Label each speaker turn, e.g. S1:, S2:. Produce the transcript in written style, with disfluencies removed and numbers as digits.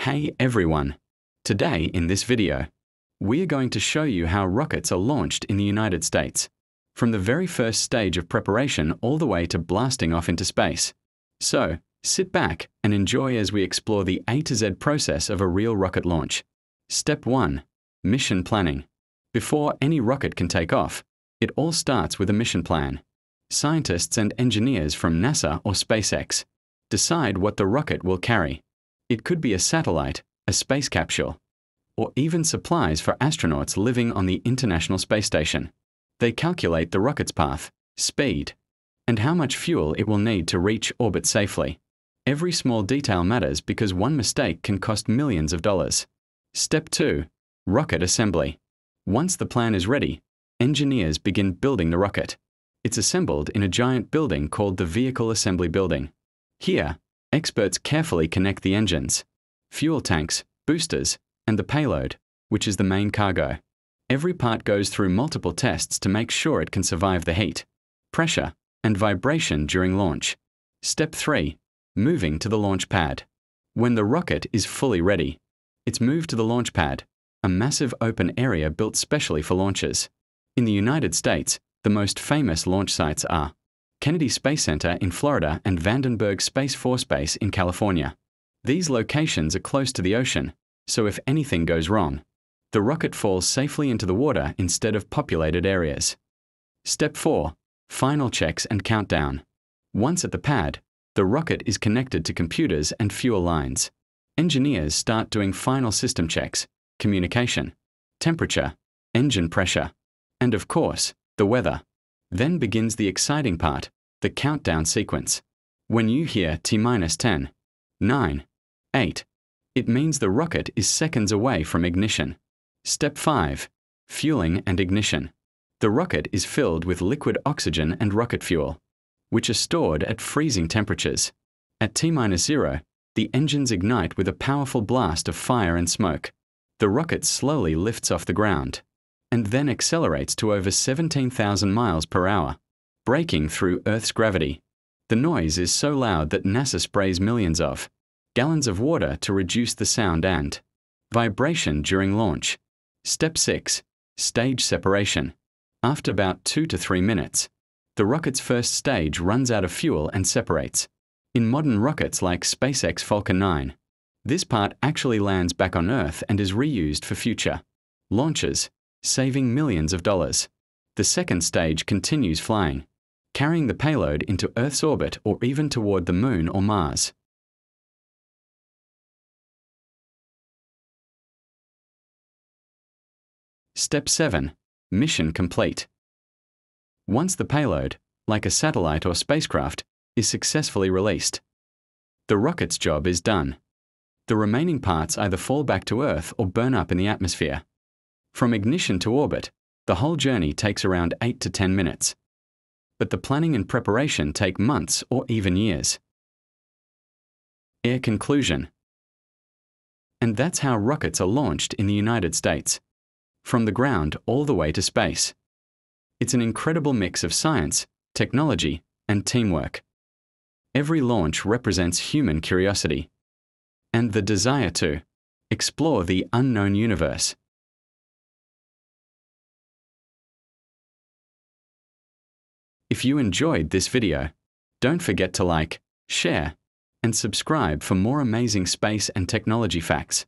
S1: Hey everyone! Today in this video, we are going to show you how rockets are launched in the United States, from the very first stage of preparation all the way to blasting off into space. So, sit back and enjoy as we explore the A to Z process of a real rocket launch. Step 1. Mission planning. Before any rocket can take off, it all starts with a mission plan. Scientists and engineers from NASA or SpaceX decide what the rocket will carry. It could be a satellite, a space capsule, or even supplies for astronauts living on the International Space Station. They calculate the rocket's path, speed, and how much fuel it will need to reach orbit safely. Every small detail matters because one mistake can cost millions of dollars. Step 2. Rocket assembly. Once the plan is ready, engineers begin building the rocket. It's assembled in a giant building called the Vehicle Assembly Building. Here, experts carefully connect the engines, fuel tanks, boosters, and the payload, which is the main cargo. Every part goes through multiple tests to make sure it can survive the heat, pressure, and vibration during launch. Step 3. Moving to the launch pad. When the rocket is fully ready, it's moved to the launch pad, a massive open area built specially for launches. In the United States, the most famous launch sites are Kennedy Space Center in Florida and Vandenberg Space Force Base in California. These locations are close to the ocean, so if anything goes wrong, the rocket falls safely into the water instead of populated areas. Step 4. Final checks and countdown. Once at the pad, the rocket is connected to computers and fuel lines. Engineers start doing final system checks, communication, temperature, engine pressure, and of course, the weather. Then begins the exciting part, the countdown sequence. When you hear T-10, 9, 8, it means the rocket is seconds away from ignition. Step 5. Fueling and ignition. The rocket is filled with liquid oxygen and rocket fuel, which are stored at freezing temperatures. At T-0, the engines ignite with a powerful blast of fire and smoke. The rocket slowly lifts off the ground, and then accelerates to over 17,000 miles per hour, breaking through Earth's gravity. The noise is so loud that NASA sprays millions of gallons of water to reduce the sound and vibration during launch. Step 6. Stage separation. After about 2 to 3 minutes, the rocket's first stage runs out of fuel and separates. In modern rockets like SpaceX Falcon 9, this part actually lands back on Earth and is reused for future launches, saving millions of dollars. The second stage continues flying, carrying the payload into Earth's orbit or even toward the Moon or Mars. Step 7. Mission complete. Once the payload, like a satellite or spacecraft, is successfully released, the rocket's job is done. The remaining parts either fall back to Earth or burn up in the atmosphere. From ignition to orbit, the whole journey takes around 8 to 10 minutes. But the planning and preparation take months or even years. Conclusion. And that's how rockets are launched in the United States, from the ground all the way to space. It's an incredible mix of science, technology, and teamwork. Every launch represents human curiosity and the desire to explore the unknown universe. If you enjoyed this video, don't forget to like, share, and subscribe for more amazing space and technology facts.